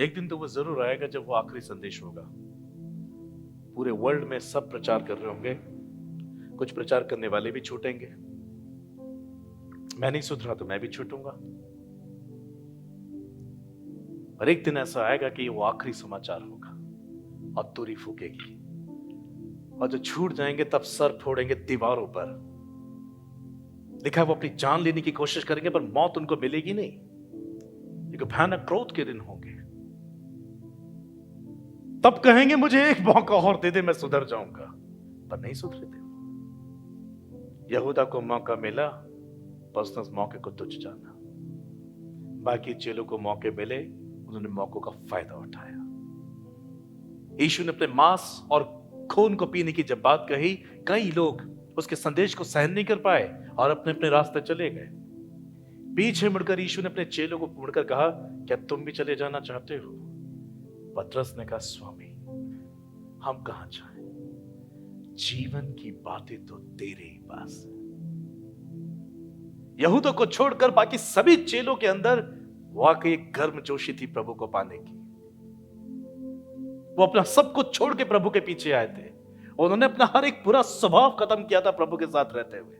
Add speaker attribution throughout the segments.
Speaker 1: एक दिन तो वो जरूर आएगा जब वो आखिरी संदेश होगा। पूरे वर्ल्ड में सब प्रचार कर रहे होंगे, कुछ प्रचार करने वाले भी छूटेंगे। मैं नहीं सुधरा तो मैं भी छूटूंगा। और एक दिन ऐसा आएगा कि वो आखिरी समाचार होगा और तुरी फूकेगी, और जो छूट जाएंगे तब सर फोड़ेंगे दीवारों पर। लिखा है वो अपनी जान लेने की कोशिश करेंगे पर मौत उनको मिलेगी नहीं। एक भयानक क्रोध के दिन होंगे। तब कहेंगे मुझे एक मौका और दे दे, मैं सुधर जाऊंगा। पर नहीं सुधरे थे। यहूदा को मौका मिला पर उसने उस मौके को तुच्छ जाना। बाकी चेलों को मौके मिले, उन्होंने मौकों का फायदा उठाया। यीशु ने अपने मांस और खून को पीने की जब बात कही, कई लोग उसके संदेश को सहन नहीं कर पाए और अपने अपने रास्ते चले गए। पीछे मुड़कर यीशु ने अपने चेलों को मुड़कर कहा, क्या तुम भी चले जाना चाहते हो? पतरस ने कहा, स्वामी हम कहां जाएं? जीवन की बातें तो तेरे ही पास है। यहूदा को छोड़कर बाकी सभी चेलों के अंदर वाकई एक गर्मजोशी थी प्रभु को पाने की। वो अपना सब कुछ छोड़ के प्रभु के पीछे आए थे। उन्होंने अपना हर एक बुरा स्वभाव खत्म किया था प्रभु के साथ रहते हुए।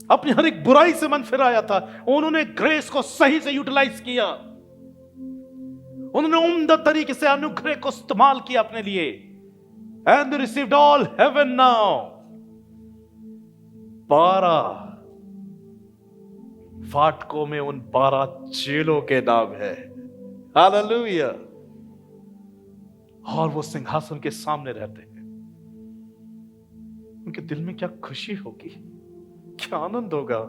Speaker 1: अपनी हर एक बुराई से मन फिराया था। उन्होंने ग्रेस को सही से यूटिलाइज किया। उन्होंने उम्दा तरीके से अनुग्रह को इस्तेमाल किया अपने लिए। And received all heaven now. 12 फाटकों में उन 12 चेलों के नाम है। हालेलुया। और वो सिंहासन के सामने रहते हैं। उनके दिल में क्या खुशी होगी, क्या आनंद होगा।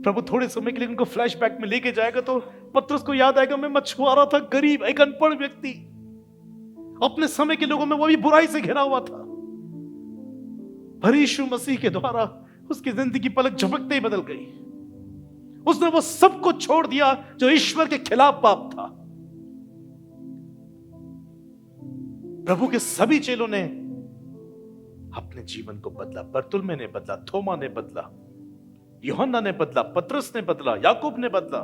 Speaker 1: प्रभु थोड़े समय के लिए उनको फ्लैशबैक में लेके जाएगा तो पतरस को याद आएगा, मैं मछुआरा था, गरीब, एक अनपढ़ व्यक्ति, अपने समय के लोगों में वो भी बुराई से घिरा हुआ था। पर यीशु मसीह के द्वारा उसकी जिंदगी पलक झपकते ही बदल गई। उसने वो सब कुछ छोड़ दिया जो ईश्वर के खिलाफ पाप था। प्रभु के सभी चेलों ने अपने जीवन को बदला। बरतुल्मै ने बदला, थोमा ने बदला, यूहन्ना ने बदला, पतरस ने बदला, याकूब ने बदला।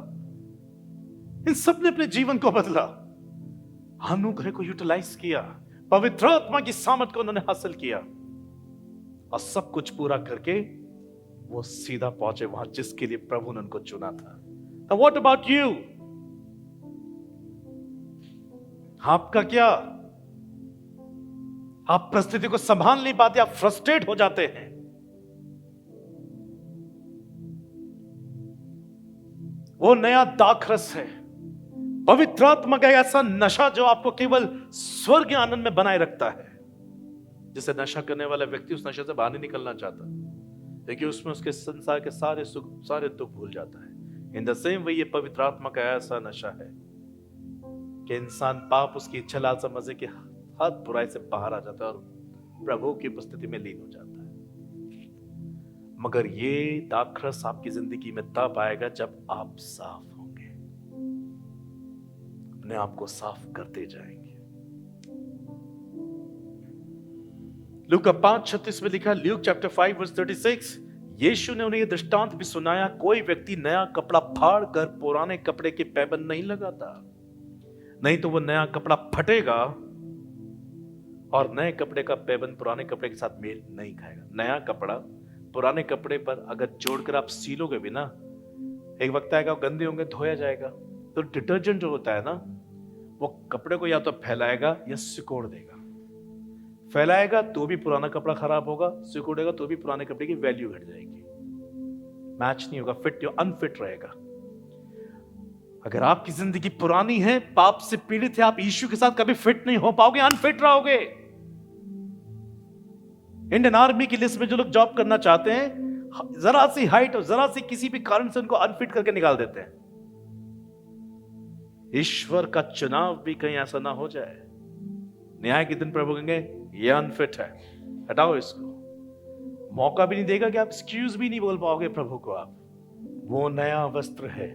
Speaker 1: इन सब ने अपने जीवन को बदला, अनुग्रह को यूटिलाइज किया, पवित्र आत्मा की सामर्थ को उन्होंने हासिल किया, और सब कुछ पूरा करके वो सीधा पहुंचे वहां जिसके लिए प्रभु ने उनको चुना था। Now what about you? आपका क्या? आप परिस्थिति को संभाल नहीं पाते, आप फ्रस्ट्रेट हो जाते हैं। वो नया दाखरस है, पवित्र आत्मा का ऐसा नशा जो आपको केवल स्वर्ग आनंद में बनाए रखता है। जिसे नशा करने वाला व्यक्ति उस नशे से बाहर नहीं निकलना चाहता, लेकिन उसमें उसके संसार के सारे सुख, सारे दुख भूल जाता है। इन द सेम वे ये पवित्र आत्मा का ऐसा नशा है कि इंसान पाप, उसकी इच्छा, लालसा, मजे की हर बुराई से बाहर आ जाता है और प्रभु की उपस्थिति में लीन हो जाता है। मगर ये दाखरस आपकी जिंदगी में तब आएगा जब आप साफ होंगे, अपने आप को साफ करते जाएंगे। लूका 5:36 में लिखा, ल्यूक चैप्टर 5 वर्स 36, यीशु ने उन्हें यह दृष्टांत भी सुनाया, कोई व्यक्ति नया कपड़ा फाड़ कर पुराने कपड़े की पैबंद नहीं लगाता, नहीं तो वो नया कपड़ा फटेगा और नए कपड़े का पैबंद पुराने कपड़े के साथ मेल नहीं खाएगा। नया कपड़ा पुराने कपड़े पर अगर जोड़कर आप सीलोगे भी ना, एक वक्त आएगा गंदे होंगे, धोया जाएगा। तो डिटर्जेंट जो होता है ना, वो कपड़े को या तो फैलाएगा या सिकोड़ देगा। फैलाएगा तो भी पुराना कपड़ा खराब होगा, सिकोड़ेगा तो भी पुराने कपड़े की वैल्यू घट जाएगी, मैच नहीं होगा, फिट या अनफिट रहेगा। अगर आपकी जिंदगी पुरानी है, पाप से पीड़ित है, आप यीशु के साथ कभी फिट नहीं हो पाओगे, अनफिट रहोगे। इंडियन आर्मी की लिस्ट में जो लोग जॉब करना चाहते हैं, जरा सी हाइट और जरा सी किसी भी कारण से उनको अनफिट करके निकाल देते हैं। ईश्वर का चुनाव भी कहीं ऐसा ना हो जाए, न्याय के दिन प्रभु कहेंगे ये अनफिट है, हटाओ इसको। मौका भी नहीं देगा कि आप एक्सक्यूज भी नहीं बोल पाओगे प्रभु को। आप, वो नया वस्त्र है,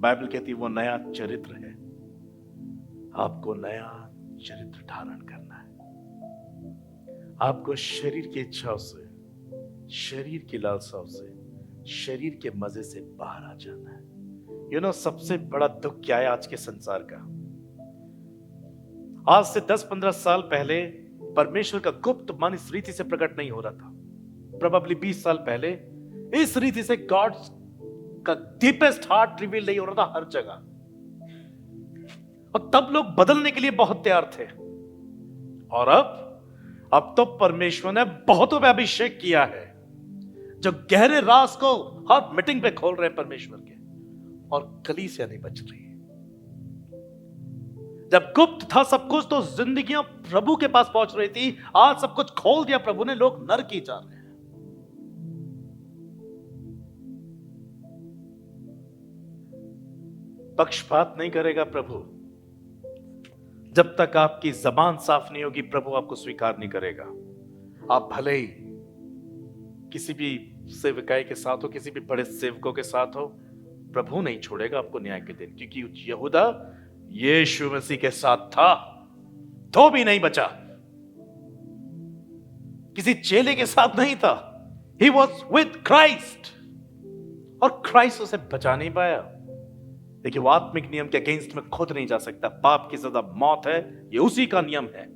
Speaker 1: बाइबल कहती है वो नया चरित्र है। आपको नया चरित्र धारण करना है। आपको शरीर की इच्छाओं से, शरीर की लालसाओं से, शरीर के मजे से बाहर आ जाना है। सबसे बड़ा दुख क्या है आज के संसार का? आज से 10-15 साल पहले परमेश्वर का गुप्त मन इस रीति से प्रकट नहीं हो रहा था। प्रोबेबली 20 साल पहले इस रीति से गॉड का डीपेस्ट हार्ट रिवील नहीं हो रहा था हर जगह, और तब लोग बदलने के लिए बहुत तैयार थे। और अब तो परमेश्वर ने बहुतों पे अभिषेक किया है, जो गहरे राज को हर मीटिंग पे खोल रहे हैं परमेश्वर के, और कलीसिया नहीं बच रही है। जब गुप्त था सब कुछ तो जिंदगियां प्रभु के पास पहुंच रही थी, आज सब कुछ खोल दिया प्रभु ने, लोग नरक ही जा रहे हैं। पक्षपात नहीं करेगा प्रभु। जब तक आपकी जबान साफ नहीं होगी प्रभु आपको स्वीकार नहीं करेगा। आप भले ही किसी भी सेवकाई के साथ हो, किसी भी बड़े सेवकों के साथ हो, प्रभु नहीं छोड़ेगा आपको न्याय के दिन, क्योंकि यहूदा यीशु मसीह के साथ था तो भी नहीं बचा, किसी चेले के साथ नहीं था। He was with Christ, और क्राइस्ट उसे बचा नहीं पाया। देखिए, वो आत्मिक नियम के अगेंस्ट में खुद नहीं जा सकता। पाप की सजा मौत है, ये उसी का नियम है।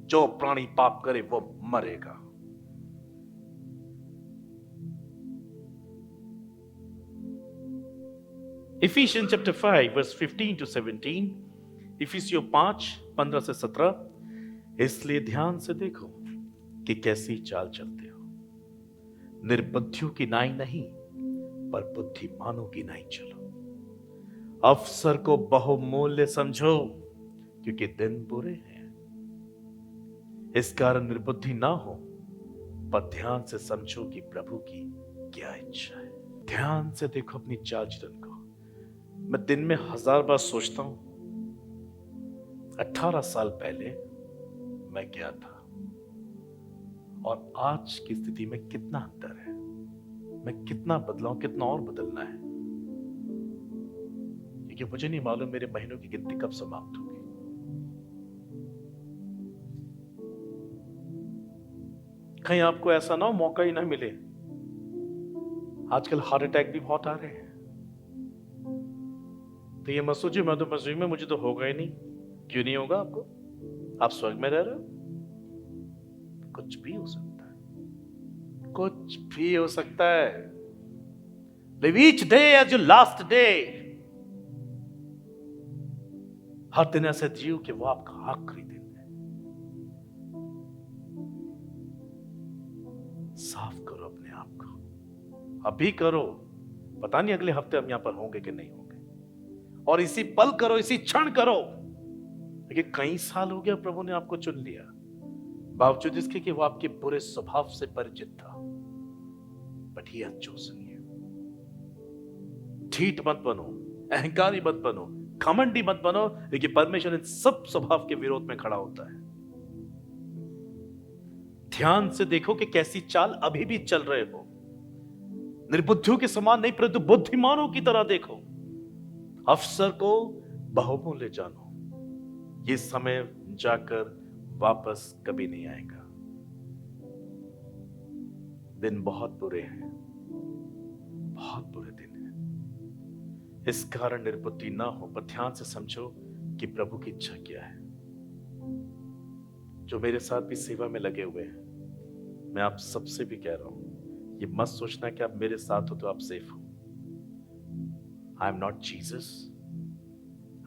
Speaker 1: जो प्राणी पाप करे वो मरेगा। Ephesians chapter 5 verse 15 to 17, इफिसियों 5:15 से 17। इसलिए ध्यान से देखो कि कैसी चाल चलते हो, निर्बुद्धियों की नाई नहीं पर बुद्धिमानों की नाई चलो। अवसर को बहुमूल्य समझो क्योंकि दिन बुरे हैं। इस कारण निर्बुद्धि ना हो, पर ध्यान से समझो कि प्रभु की क्या इच्छा है। ध्यान से देखो अपनी चाल चलन को। मैं दिन में 1000 बार सोचता हूं 18 साल पहले मैं क्या था और आज की स्थिति में कितना अंतर है। मैं कितना बदला हूं, कितना और बदलना है, क्योंकि मुझे नहीं मालूम मेरे महीनों की गिनती कब समाप्त होगी। कहीं आपको ऐसा ना हो मौका ही ना मिले। आजकल हार्ट अटैक भी बहुत आ रहे हैं, तो ये मत सोचिए मैं तो मसीह में, मुझे तो होगा ही नहीं। क्यों नहीं होगा आपको? आप स्वर्ग में रह रहे हो। कुछ भी हो सकता है, कुछ भी हो सकता है। Live each day as your last day. हर दिन ऐसे जियो कि वो आपका आखिरी दिन है। साफ करो अपने आप को, अभी करो। पता नहीं अगले हफ्ते हम यहां पर होंगे कि नहीं होंगे, और इसी पल करो, इसी क्षण करो। देखिए, कई साल हो गया प्रभु ने आपको चुन लिया, बावजूद इसके कि वो आपके बुरे स्वभाव से परिचित था। But he has chosen you. ठीठ मत बनो, अहंकारी मत बनो, घमंडी मत बनो। देखिए, परमेश्वर इन सब स्वभाव के विरोध में खड़ा होता है। ध्यान से देखो कि कैसी चाल अभी भी चल रहे हो। निर्बुद्धियों के समान नहीं, परंतु बुद्धिमानों की तरह देखो। अवसर को बहुमूल्य जानो। ये समय जाकर वापस कभी नहीं आएगा। दिन बहुत बुरे हैं, बहुत बुरे दिन हैं। इस कारण निर्बुद्धि ना हो, पर ध्यान से समझो कि प्रभु की इच्छा क्या है। जो मेरे साथ भी सेवा में लगे हुए हैं, मैं आप सबसे भी कह रहा हूं, ये मत सोचना कि आप मेरे साथ हो तो आप सेफ हो। I am not Jesus,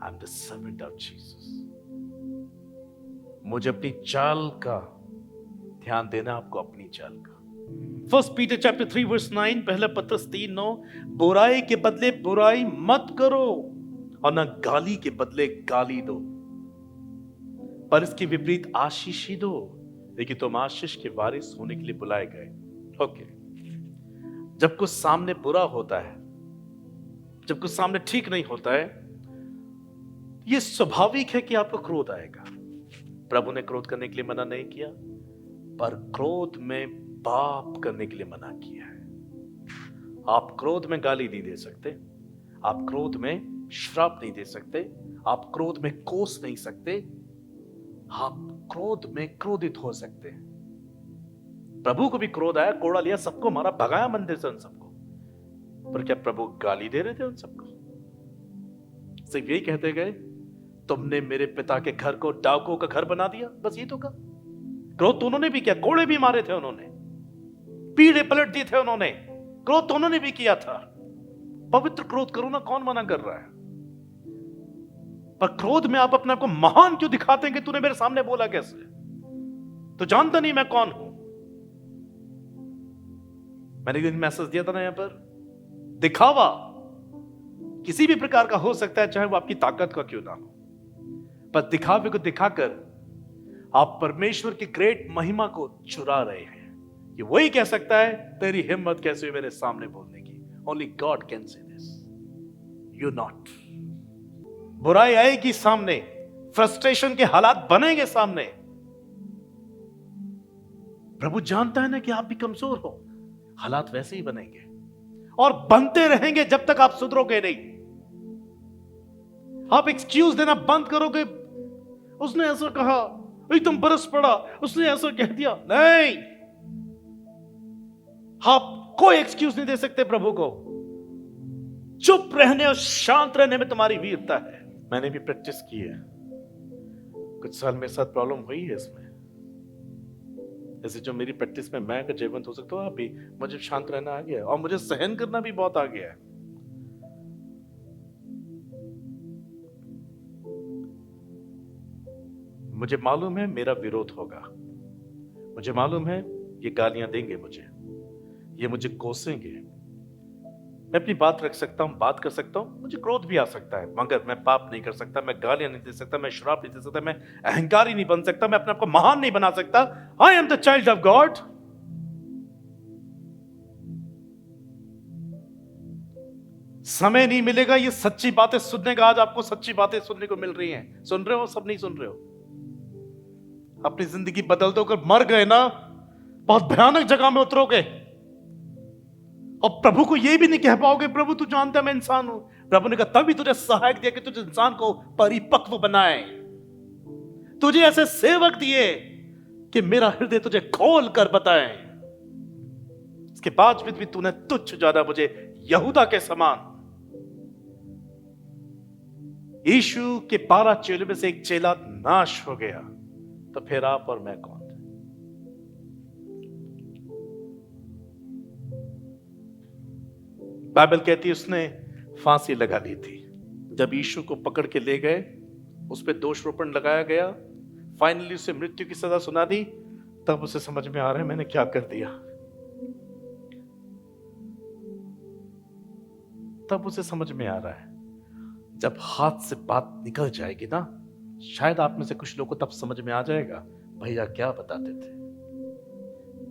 Speaker 1: I am the servant of Jesus. मुझे अपनी चाल का ध्यान देना, आपको अपनी चाल का। 1 Peter chapter 3 verse 9, पहला पत्रस 3:9, बुराई के बदले बुराई मत करो और न गाली के बदले गाली दो, पर इसके विपरीत आशीष ही दो, लेकिन तुम आशीष के वारिस होने के लिए बुलाए गए। ओके, जब कुछ सामने बुरा होता है, जब कुछ सामने ठीक नहीं होता है, यह स्वाभाविक है कि आपको क्रोध आएगा। प्रभु ने क्रोध करने के लिए मना नहीं किया, पर क्रोध में पाप करने के लिए मना किया है। आप क्रोध में गाली नहीं दे सकते, आप क्रोध में श्राप नहीं दे सकते, आप क्रोध में कोस नहीं सकते, आप क्रोध में क्रोधित हो सकते हैं। प्रभु को भी क्रोध आया, कोड़ा लिया, सबको मारा, भगाया मंदिर से उन सबको, पर क्या प्रभु गाली दे रहे थे उन सबको? सिर्फ यही कहते गए, तुमने मेरे पिता के घर को डाकुओं का घर बना दिया। बस ये तो कहा। क्रोध तो उन्होंने भी किया, कोड़े भी मारे थे उन्होंने, पीढ़े पलट दिए थे उन्होंने, क्रोध तो उन्होंने भी किया था। पवित्र क्रोध करो ना, कौन मना कर रहा है? पर क्रोध में आप अपने आप को महान क्यों दिखाते हैं कि तूने मेरे सामने बोला कैसे? तो जानता नहीं मैं कौन हूं। मैंने एक दिन मैसेज दिया था ना, यहां पर दिखावा किसी भी प्रकार का हो सकता है, चाहे वो आपकी ताकत का क्यों ना हो, पर दिखावे को दिखाकर आप परमेश्वर की ग्रेट महिमा को चुरा रहे हैं। ये वही कह सकता है, तेरी हिम्मत कैसे हुई मेरे सामने बोलने की? Only God can say this, you not. बुराई आएगी सामने, फ्रस्ट्रेशन के हालात बनेंगे सामने। प्रभु जानता है ना कि आप भी कमजोर हो, हालात वैसे ही बनेंगे और बनते रहेंगे जब तक आप सुधरोगे नहीं। आप एक्सक्यूज देना बंद करोगे, उसने ऐसा कहा, एकदम बरस पड़ा, उसने ऐसा कह दिया। नहीं, आप कोई एक्सक्यूज नहीं दे सकते प्रभु को। चुप रहने और शांत रहने में तुम्हारी वीरता है। मैंने भी प्रैक्टिस की है, कुछ साल मेरे साथ प्रॉब्लम हुई है इसमें। जैसे जो मेरी प्रैक्टिस में मैं अगर जीवंत हो सकता हूं, अभी मुझे शांत रहना आ गया है और मुझे सहन करना भी बहुत आ गया है। मुझे मालूम है मेरा विरोध होगा, मुझे मालूम है ये गालियां देंगे मुझे, ये मुझे कोसेंगे। मैं अपनी बात रख सकता हूं, बात कर सकता हूं, मुझे क्रोध भी आ सकता है, मगर मैं पाप नहीं कर सकता, मैं गालियां नहीं दे सकता, मैं श्राप नहीं दे सकता, मैं अहंकारी नहीं बन सकता, मैं अपने आप को महान नहीं बना सकता। I am the child of God. समय नहीं मिलेगा ये सच्ची बातें सुनने का। आज आपको सच्ची बातें सुनने को मिल रही हैं, सुन रहे हो? सब नहीं सुन रहे हो? अपनी जिंदगी बदल दो। अगर मर गए ना, बहुत भयानक जगह में उतरोगे और प्रभु को यह भी नहीं कह पाओगे, प्रभु तू जानता है मैं इंसान हूं। प्रभु ने कहा तभी तुझे सहायक दिया कि तुझे इंसान को परिपक्व बनाए, तुझे ऐसे सेवक दिए कि मेरा हृदय तुझे खोल कर बताए। इसके बावजूद भी तूने तुच्छ जाना मुझे यहूदा के समान। यीशु के 12 चेलों में से एक चेला नाश हो गया, तो फिर आप और मैं कौन थे? बाइबल कहती है उसने फांसी लगा ली थी। जब यीशु को पकड़ के ले गए, उस पर दोषारोपण लगाया गया, फाइनली उसे मृत्यु की सजा सुना दी, तब उसे समझ में आ रहा है मैंने क्या कर दिया। तब उसे समझ में आ रहा है। जब हाथ से बात निकल जाएगी ना, शायद आप में से कुछ लोगों को तब समझ में आ जाएगा भैया क्या बताते थे।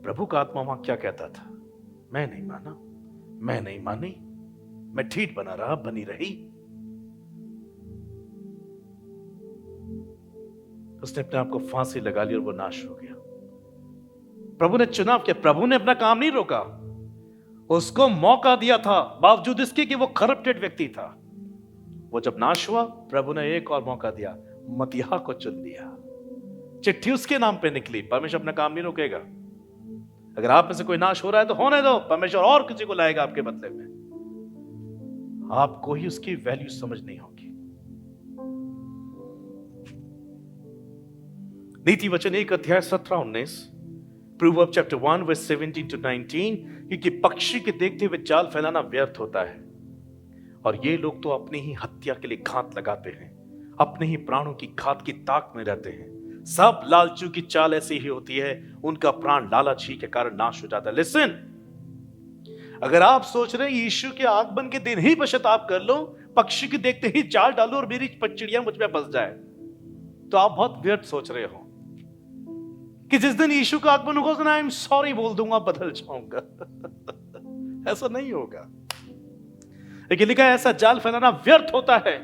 Speaker 1: प्रभु का आत्मा वहां क्या कहता था? मैं नहीं माना, मैं नहीं मानी, मैं ठीक बना रहा, बनी रही। उसने अपने आप को फांसी लगा ली और वो नाश हो गया। प्रभु ने चुनाव किया, प्रभु ने अपना काम नहीं रोका, उसको मौका दिया था, बावजूद इसके कि वो करप्टेड व्यक्ति था। वो जब नाश हुआ, प्रभु ने एक और मौका दिया, मतीहा को चुन लिया। चिट्ठी उसके नाम पे निकली। परमेश्वर अपना काम नहीं रोकेगा। अगर आप में से कोई नाश हो रहा है तो होने दो, परमेश्वर और किसी को लाएगा आपके बदले में। आपको ही उसकी वैल्यू समझनी होगी। नीति वचन 1 अध्याय 17-19, प्रोवर्ब चैप्टर 1 वर्स 17 to 19, क्योंकि पक्षी के देखते हुए जाल फैलाना व्यर्थ होता है और ये लोग तो अपनी ही हत्या के लिए घात लगाते हैं, अपने ही प्राणों की घात की ताक में रहते हैं। सब लालचू की चाल ऐसी ही होती है, उनका प्राण लालच ही के कारण नाश हो जाता है। लिसन, अगर आप सोच रहे हैं यीशु के आगमन के दिन ही पश्चाताप कर लो, पक्षी के देखते ही जाल डालो और मेरी चिड़िया मुझ पे बस जाए, तो आप बहुत व्यर्थ सोच रहे हो कि जिस दिन यीशु का आगमन होगा उस दिन आई एम सॉरी बोल दूंगा, बदल जाऊंगा। ऐसा नहीं होगा। लेकिन लिखा है ऐसा जाल फैलाना व्यर्थ होता है।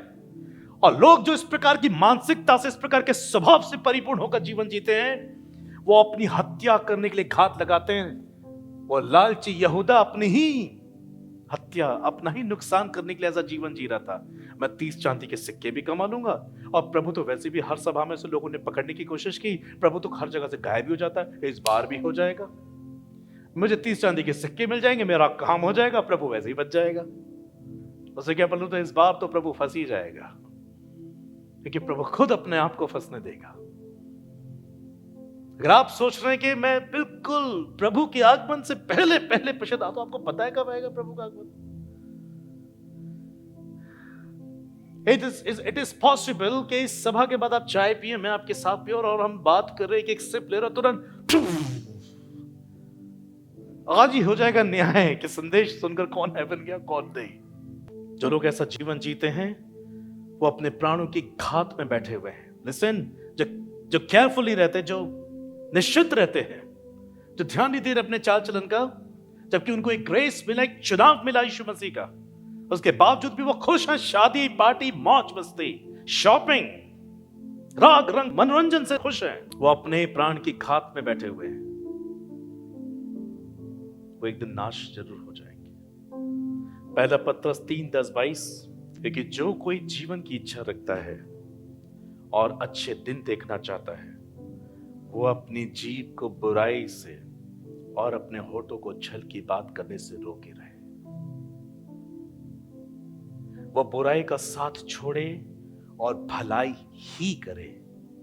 Speaker 1: और लोग जो इस प्रकार की मानसिकता से, इस प्रकार के स्वभाव से परिपूर्ण होकर जीवन जीते हैं, वो अपनी हत्या करने के लिए घात लगाते हैं। वो लालची यहूदा अपनी ही हत्या, अपना ही नुकसान करने के लिए ऐसा जीवन जी रहा था। मैं 30 चांदी के सिक्के भी कमा लूंगा। और प्रभु तो वैसे भी हर सभा में से लोगों ने पकड़ने की कोशिश की, प्रभु तो हर जगह से गायब भी हो जाता है, इस बार भी हो जाएगा। मुझे 30 चांदी के सिक्के मिल जाएंगे, मेरा काम हो जाएगा, प्रभु वैसे ही बच जाएगा। उसे क्या बोलूं, तो इस बार तो प्रभु फंस ही जाएगा। क्योंकि प्रभु खुद अपने आप को फंसने देगा। अगर आप सोच रहे हैं कि मैं बिल्कुल प्रभु के आगमन से पहले पहले पश्चाताप, तो आपको पता है कब आएगा प्रभु का आगमन। इट इज पॉसिबल कि इस सभा के बाद आप चाय पिए, मैं आपके साथ पिए और हम बात कर रहे हैं कि एक सिप ले रहा, तुरंत आज ही हो जाएगा न्याय कि संदेश सुनकर कौन हेवन गया कौन नहीं। जो लोग ऐसा जीवन जीते हैं वो अपने प्राणों की घात में बैठे हुए हैं। लिसन, जो केयरफुली रहते, जो निश्चित रहते हैं, जो ध्यान नहीं दे रहे अपने चाल चलन का, जबकि उनको एक ग्रेस मिला, एक चुनाव मिला यीशु मसीह का, उसके बावजूद भी वो खुश हैं। शादी पार्टी मौज मस्ती शॉपिंग राग रंग मनोरंजन से खुश हैं। वो अपने प्राण की घात में बैठे हुए हैं। वो एक दिन नाश जरूर हो जाएंगे। पहला पत्रस 3:10-22, क्योंकि जो कोई जीवन की इच्छा रखता है और अच्छे दिन देखना चाहता है, वो अपनी जीभ को बुराई से और अपने होठों को छल की बात करने से रोके रहे। वो बुराई का साथ छोड़े और भलाई ही करे।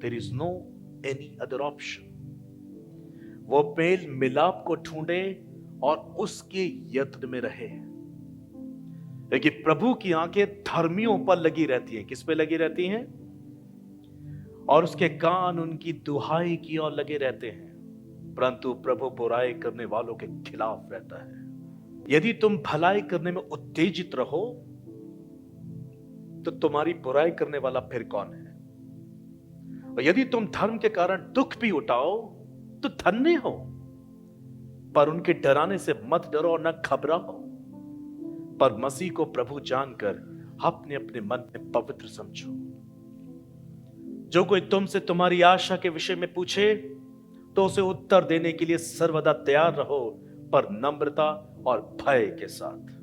Speaker 1: There is no any other option. वो मेल मिलाप को ढूंढे और उसके यत्न में रहे। क्योंकि प्रभु की आंखें धर्मियों पर लगी रहती हैं। किस पे लगी रहती हैं? और उसके कान उनकी दुहाई की ओर लगे रहते हैं, परंतु प्रभु बुराई करने वालों के खिलाफ रहता है। यदि तुम भलाई करने में उत्तेजित रहो तो तुम्हारी बुराई करने वाला फिर कौन है? और यदि तुम धर्म के कारण दुख भी उठाओ तो धन्य हो, पर उनके डराने से मत डरो और न घबराओ, पर मसीह को प्रभु जानकर अपने अपने मन में पवित्र समझो। जो कोई तुमसे तुम्हारी आशा के विषय में पूछे तो उसे उत्तर देने के लिए सर्वदा तैयार रहो, पर नम्रता और भय के साथ।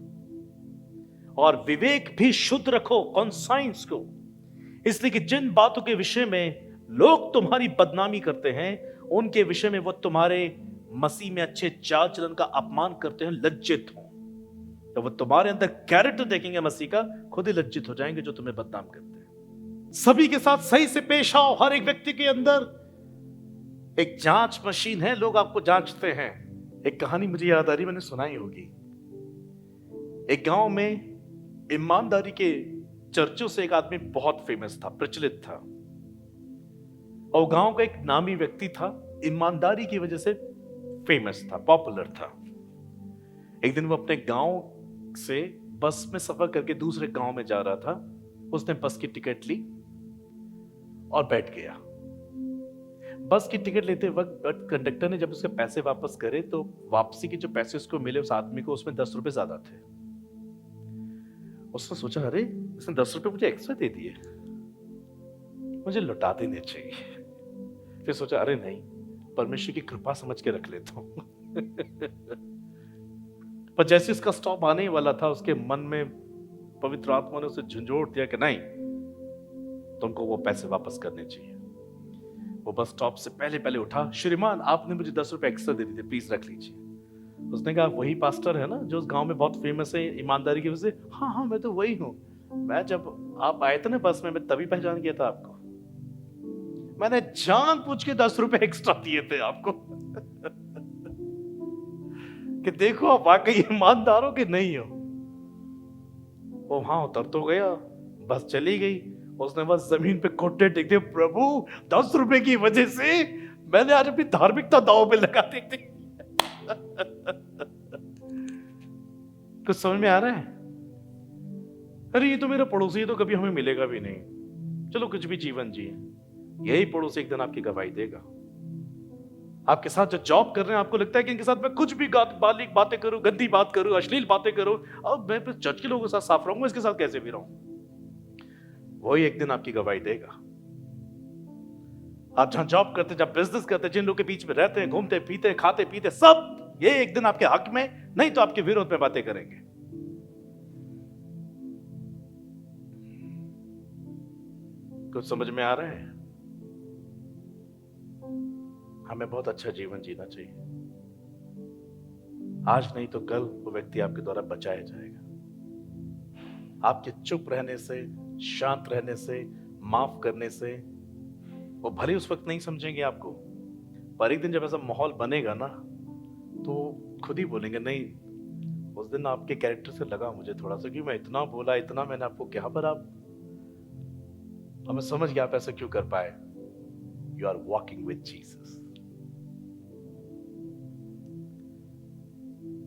Speaker 1: और विवेक भी शुद्ध रखो, कॉन्साइंस को, इसलिए कि जिन बातों के विषय में लोग तुम्हारी बदनामी करते हैं, उनके विषय में वो तुम्हारे मसीह में अच्छे चाल चलन का अपमान करते हैं, लज्जित हो। तो वो तुम्हारे अंदर कैरेक्टर देखेंगे मसीह का, खुद ही लज्जित हो जाएंगे जो तुम्हें बदनाम करते हैं। सभी के साथ सही से पेश आओ। हर एक व्यक्ति के अंदर एक जांच मशीन है, लोग आपको जांचते हैं। एक कहानी मुझे याद आ रही, मैंने सुनाई होगी। एक गांव में ईमानदारी के चर्चों से एक आदमी बहुत फेमस था, प्रचलित था, और गांव का एक नामी व्यक्ति था, ईमानदारी की वजह से फेमस था, पॉपुलर था। एक दिन वो अपने गांव से बस में सफर करके दूसरे गांव में जा रहा था। उसने बस की टिकट ली और बैठ गया। बस की टिकट लेते वक्त कंडक्टर ने जब उसके पैसे वापस करे तो वापसी के जो पैसे उसको मिले उस आदमी को, उसमें 10 रुपए ज्यादा थे। उसने सोचा, अरे इसने 10 रुपए मुझे एक्स्ट्रा दे दिए, मुझे लौटा देने चाहिए। फिर सोचा, अरे नहीं, परमेश्वर की कृपा समझ के रख लेता हूं। पर जैसे उसका स्टॉप आने वाला था, उसके मन में पवित्र आत्मा ने उसे झंझोड़ दिया कि नहीं, तुमको वो पैसे वापस करने चाहिए। वो बस स्टॉप से पहले पहले उठा, श्रीमान आपने मुझे 10 रुपए एक्स्ट्रा दे दिए, प्लीज रख लीजिए। उसने कहा, वही पास्टर है ना जो उस गांव में बहुत फेमस है ईमानदारी की वजह से? हाँ हाँ, मैं तो वही हूँ। मैं जब आप आए थे ना बस में, मैं तभी पहचान गया था आपको। मैंने जानबूझ के 10 रुपए एक्स्ट्रा दिए थे आपको कि देखो आप वाकई ईमानदार हो कि नहीं हो। वो वहां उतर तो गया, बस चली गई। उसने बस जमीन पे घुटने टेक दिए, प्रभु 10 रुपए की वजह से मैंने आज अपनी धार्मिकता दांव पे लगा दी थी। कुछ समझ में आ रहा है? अरे ये तो मेरा पड़ोसी है, तो कभी हमें मिलेगा भी नहीं, चलो कुछ भी जीवन जिए। यही पड़ोसी एक दिन आपकी गवाही देगा। आपके साथ जो जॉब कर रहे हैं, आपको लगता है कि इनके साथ मैं कुछ भी बालिक बातें करूं, गंदी बात करूं, अश्लील बातें करूं, और मैं चर्च के लोगों के साथ साफ रहूंगा, इसके साथ कैसे भी रहूं। वही एक दिन आपकी गवाही देगा। आप जहां जॉब करते, जहां बिजनेस करते, जिन लोगों के बीच में रहते हैं, घूमते पीते खाते पीते, सब ये एक दिन आपके हक में नहीं तो आपके विरोध में बातें करेंगे। कुछ समझ में आ रहा है? हमें बहुत अच्छा जीवन जीना चाहिए। आज नहीं तो कल वो व्यक्ति आपके द्वारा बचाया जाएगा। आपके चुप रहने से, शांत रहने से, माफ करने से वो भले उस वक्त नहीं समझेंगे आपको, पर एक दिन जब ऐसा माहौल बनेगा ना तो खुद ही बोलेंगे नहीं, उस दिन आपके कैरेक्टर से लगा मुझे थोड़ा सा कि मैं इतना बोला, इतना मैंने आपको कहा, पर आप, अब मैं समझ गया आप ऐसा क्यों कर पाए। You are walking with Jesus.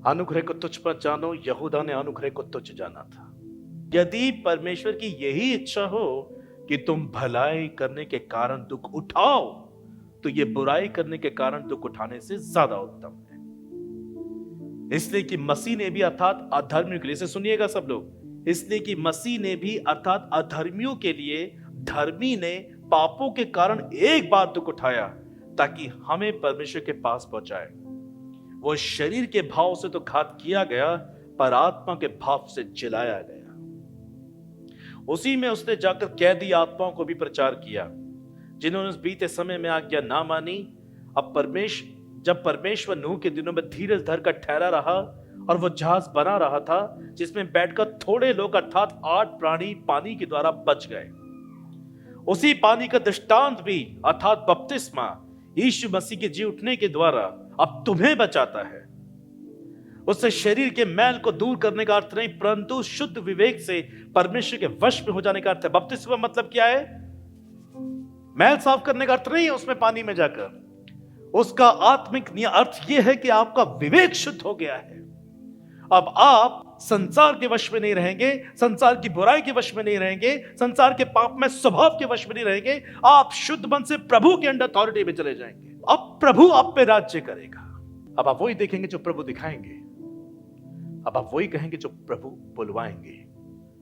Speaker 1: अनुग्रह को तुझ पर जानो, यहूदा ने अनुग्रह को तुझ जाना था। यदि परमेश्वर की यही इच्छा हो कि तुम भलाई करने के कारण दुख उठाओ, तो ये बुराई करने के कारण दुख उठाने से ज्यादा उत्तम है। इसलिए कि मसीह ने भी अर्थात अधर्मियों के लिए, इसे सुनिएगा सब लोग, इसलिए कि मसीह ने भी अर्थात अधर्मियों के लिए धर्मी ने पापों के कारण एक बार दुख उठाया, ताकि हमें परमेश्वर के पास पहुंचाए। वो शरीर के भाव से तो घात किया गया, पर आत्मा के भाव से जिलाया गया। उसी में उसने जाकर कैदी आत्माओं को भी प्रचार किया, जिन्होंने उस बीते समय में आज्ञा ना मानी। अब जब परमेश्वर नूह के दिनों में धीरज धर कर ठहरा रहा और वो जहाज बना रहा था, जिसमें बैठकर थोड़े लोग अर्थात 8 प्राणी पानी के द्वारा बच गए। उसी पानी का दृष्टांत भी अर्थात बपतिस्मा यीशु मसीह के जी उठने के द्वारा अब तुम्हें बचाता है। उससे शरीर के मैल को दूर करने का अर्थ नहीं, परंतु शुद्ध विवेक से परमेश्वर के वश में हो जाने का अर्थ है। बपतिस्मा मतलब क्या है? मैल साफ करने का अर्थ नहीं है उसमें पानी में जाकर। उसका आत्मिक अर्थ यह है कि आपका विवेक शुद्ध हो गया है। अब आप संसार के वश में नहीं रहेंगे, संसार की बुराई के वश में नहीं रहेंगे, संसार के पाप में स्वभाव के वश में नहीं रहेंगे। आप शुद्ध मन से प्रभु के अंडर अथॉरिटी में चले जाएंगे। अब प्रभु आप पे राज्य करेगा। अब आप वही देखेंगे जो प्रभु दिखाएंगे। अब आप वही कहेंगे जो प्रभु बुलवाएंगे।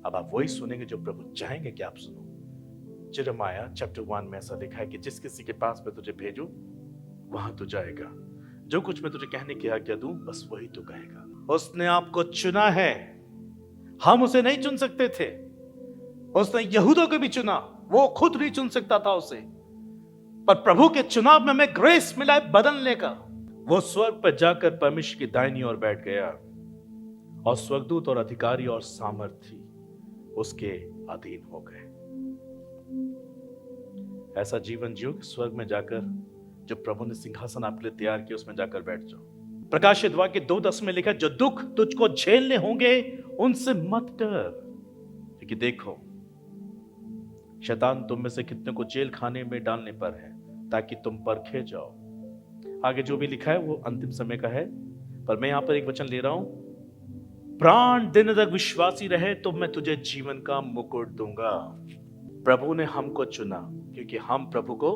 Speaker 1: अब आप वही सुनेंगे जो प्रभु चाहेंगे कि आप सुनो। यिर्मयाह चैप्टर 1 में ऐसा लिखा है कि जिस किसी के पास मैं तुझे भेजूं वहां तू जाएगा, जो कुछ मैं तुझे कहने की आज्ञा दूं बस वही तू कहेगा। उसने आपको चुना है, हम उसे नहीं चुन सकते थे। उसने यहूदा को भी चुना, वो खुद नहीं चुन सकता था उसे, पर प्रभु के चुनाव में हमें ग्रेस मिला है बदलने का। वो स्वर्ग पर जाकर परमेश्वर की दाहिनी ओर बैठ गया और स्वर्गदूत और अधिकारी और सामर्थी उसके अधीन हो गए। ऐसा जीवन जियो कि स्वर्ग में जाकर जो प्रभु ने सिंहासन आपके लिए तैयार किया उसमें जाकर बैठ जाओ। प्रकाशित वाक्य 2:10 में लिखा, जो दुख तुझको झेलने होंगे उनसे मत डर, क्योंकि देखो शैतान तुम में से कितने को जेल खाने में डालने पर है, ताकि तुम परखे जाओ। आगे जो भी लिखा है वो अंतिम समय का है, पर मैं यहां पर एक वचन ले रहा हूं, प्राण दिन तक विश्वासी रहे तो मैं तुझे जीवन का मुकुट दूंगा। प्रभु ने हमको चुना क्योंकि हम प्रभु को,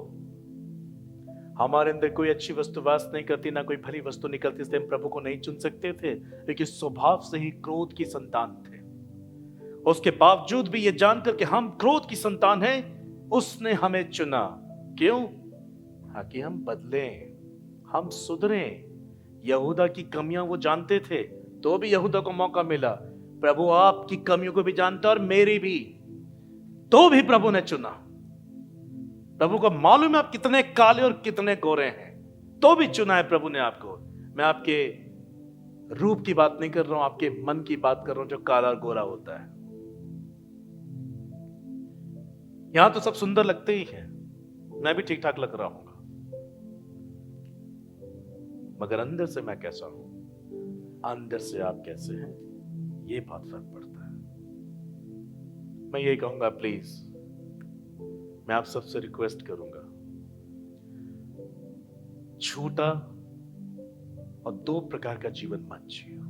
Speaker 1: हमारे अंदर कोई अच्छी वस्तु वास नहीं करती, ना कोई भली वस्तु निकलती, इसलिए हम प्रभु को नहीं चुन सकते थे, क्योंकि स्वभाव से ही क्रोध की संतान थे। उसके बावजूद भी ये जानकर कि हम क्रोध की संतान हैं, उसने हमें चुना। क्यों? हाँ, कि हम बदलें, हम सुधरें। यहूदा की कमियां वो जानते थे, तो भी यहूदा को मौका मिला। प्रभु आपकी कमियों को भी जानता और मेरी भी, तो भी प्रभु ने चुना। प्रभु को मालूम है आप कितने काले और कितने गोरे हैं, तो भी चुना है प्रभु ने आपको। मैं आपके रूप की बात नहीं कर रहा हूं, आपके मन की बात कर रहा हूं, जो काला और गोरा होता है। यहां तो सब सुंदर लगते ही हैं, मैं भी ठीक ठाक लग रहा हूं, मगर अंदर से मैं कैसा हूं, अंदर से आप कैसे हैं, ये बहुत फर्क पड़ता है। मैं यही कहूंगा, प्लीज मैं आप सबसे रिक्वेस्ट करूंगा, झूठा और 2 प्रकार का जीवन मत जियो।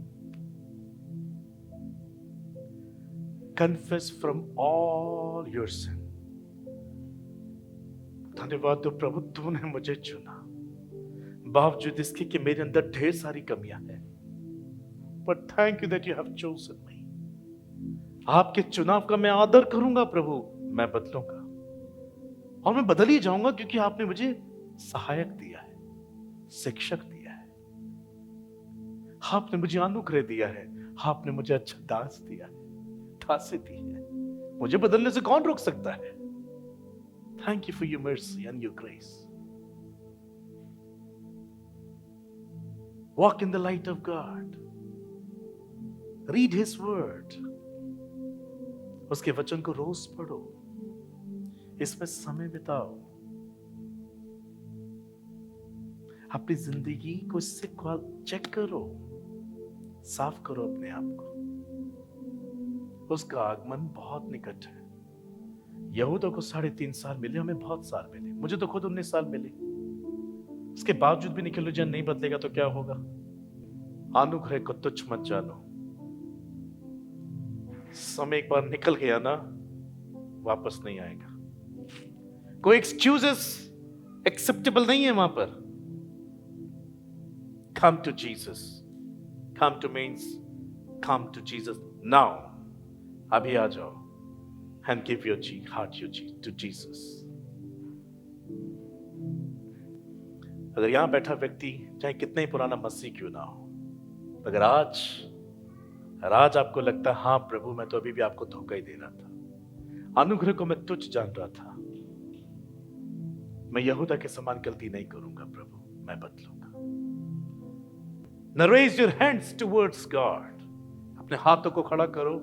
Speaker 1: Confess from all your sin. धन्यवाद तो प्रभु, तूने मुझे चुना, बावजूद इसके कि मेरे अंदर ढेर सारी कमियां हैं, but thank you that you have chosen me. आपके चुनाव का मैं आदर करूंगा प्रभु, मैं बदलूंगा और मैं बदल ही जाऊंगा, क्योंकि आपने मुझे सहायक दिया है, शिक्षक दिया है, आपने मुझे अनुग्रह दिया है, आपने मुझे अच्छा दास दिया है, दासी दी है। मुझे बदलने से कौन रोक सकता है? Thank you for your mercy and your grace. Walk in the light of God, read his word, उसके वचन को रोज पढ़ो। इसमें समय बिताओ, अपनी जिंदगी को इससे चेक करो, साफ करो अपने आप को। उसका आगमन बहुत निकट है। यहूदा को 3.5 साल मिले, हमें बहुत साल मिले, मुझे तो खुद 19 साल मिले। उसके बावजूद भी निकल नहीं बदलेगा तो क्या होगा? अनुग्रह को तुच्छ मत जानो। समय एक बार निकल गया ना, वापस नहीं आएगा। कोई एक्सक्यूजेस एक्सेप्टेबल नहीं है वहां पर। Come to Jesus, come to means come to Jesus now. अभी आ जाओ and give your heart to Jesus। अगर यहां बैठा व्यक्ति चाहे कितना ही पुराना मसीह क्यों ना हो, अगर आज आपको लगता है हाँ प्रभु मैं तो अभी भी आपको धोखा ही दे रहा था, अनुग्रह को मैं तुच्छ जान रहा था, मैं यहूदा के समान गलती नहीं करूंगा प्रभु, मैं बदलूंगा। Now raise your hands towards God। अपने हाथों को खड़ा करो,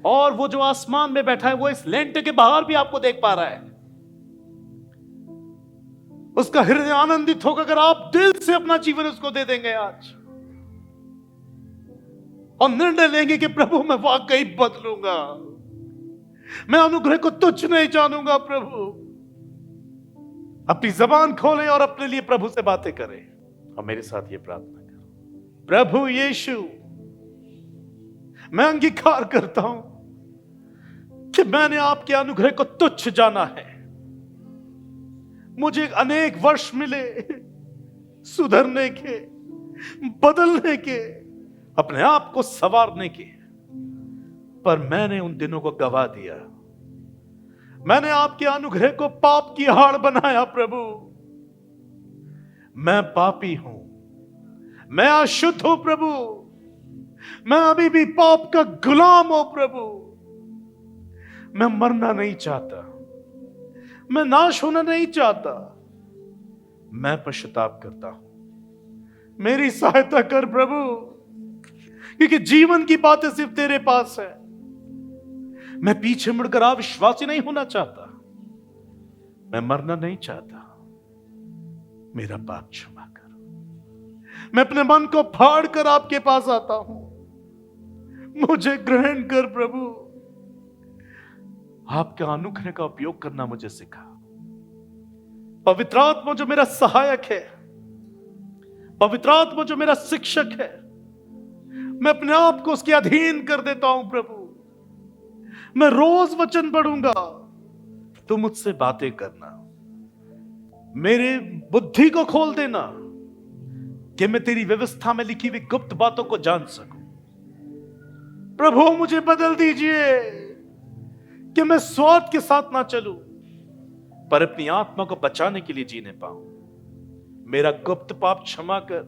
Speaker 1: और वो जो आसमान में बैठा है वो इस लेंटे के बाहर भी आपको देख पा रहा है। उसका हृदय आनंदित होगा अगर आप दिल से अपना जीवन उसको दे देंगे आज, और निर्णय लेंगे कि प्रभु मैं वाकई बदलूंगा, मैं अनुग्रह को तुच्छ नहीं जानूंगा। प्रभु अपनी जबान खोलें और अपने लिए प्रभु से बातें करें, और मेरे साथ ये प्रार्थना करो। प्रभु यीशु, मैं अंगीकार करता हूं कि मैंने आपके अनुग्रह को तुच्छ जाना है। मुझे अनेक वर्ष मिले सुधरने के, बदलने के, अपने आप को संवारने के, पर मैंने उन दिनों को गवा दिया। मैंने आपके अनुग्रह को पाप की हाड़ बनाया। प्रभु मैं पापी हूं, मैं अशुद्ध हूं प्रभु, मैं अभी भी पाप का गुलाम हूं प्रभु। मैं मरना नहीं चाहता, मैं नाश होना नहीं चाहता, मैं पश्चाताप करता हूं। मेरी सहायता कर प्रभु, क्योंकि जीवन की बातें सिर्फ तेरे पास है। मैं पीछे मुड़कर अविश्वासी नहीं होना चाहता, मैं मरना नहीं चाहता। मेरा पाप क्षमा कर। मैं अपने मन को फाड़ कर आपके पास आता हूं, मुझे ग्रहण कर प्रभु। आपके अनुग्रह का उपयोग करना मुझे सिखा। पवित्र आत्मा जो मेरा सहायक है, पवित्र आत्मा जो मेरा शिक्षक है, मैं अपने आप को उसके अधीन कर देता हूं प्रभु। मैं रोज वचन पढ़ूंगा, तू मुझसे बातें करना, मेरे बुद्धि को खोल देना कि मैं तेरी व्यवस्था में लिखी हुई गुप्त बातों को जान सकूं। प्रभु मुझे बदल दीजिए कि मैं स्वार्थ के साथ ना चलूं, पर अपनी आत्मा को बचाने के लिए जीने पाऊं। मेरा गुप्त पाप क्षमा कर,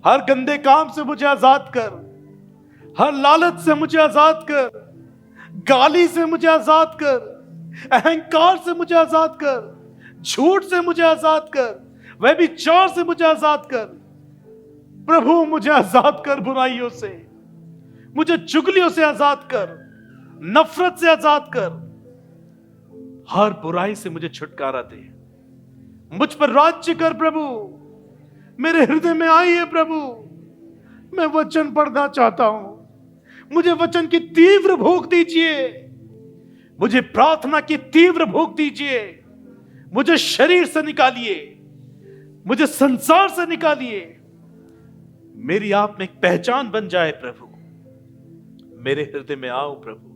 Speaker 1: हर गंदे काम से मुझे आजाद कर, हर लालच से मुझे आजाद कर, गाली से मुझे आजाद कर, अहंकार से मुझे आजाद कर, झूठ से मुझे आजाद कर, व्यभिचार से मुझे आजाद कर। प्रभु मुझे आजाद कर बुराइयों से, मुझे चुगलियों से आजाद कर, नफरत से आजाद कर, हर बुराई से मुझे छुटकारा दे। मुझ पर राज्य कर प्रभु, मेरे हृदय में आइए प्रभु। मैं वचन पढ़ना चाहता हूं, मुझे वचन की तीव्र भूख दीजिए, मुझे प्रार्थना की तीव्र भूख दीजिए। मुझे शरीर से निकालिए, मुझे संसार से निकालिए। मेरी आप में एक पहचान बन जाए प्रभु। मेरे हृदय में आओ प्रभु,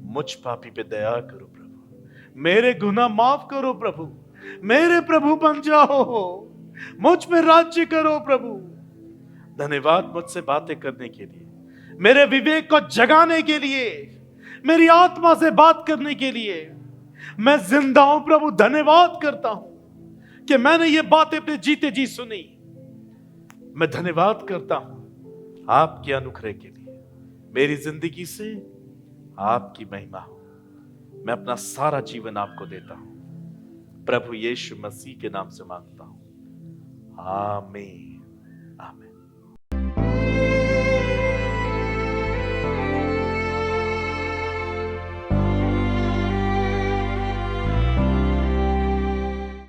Speaker 1: मुझ पापी पे दया करो प्रभु, मेरे गुनाह माफ करो प्रभु, मेरे प्रभु बन जाओ, मुझ पे राज्य करो प्रभु। धन्यवाद मुझसे बातें करने के लिए, मेरे विवेक को जगाने के लिए, मेरी आत्मा से बात करने के लिए। मैं जिंदा हूं प्रभु, धन्यवाद करता हूं कि मैंने ये बातें अपने जीते जी सुनी। मैं धन्यवाद करता हूं आपके अनुग्रह के लिए। मेरी जिंदगी से आपकी महिमा हो। मैं अपना सारा जीवन आपको देता हूं, प्रभु यीशु मसीह के नाम से मांगता हूं, आमीन आमीन।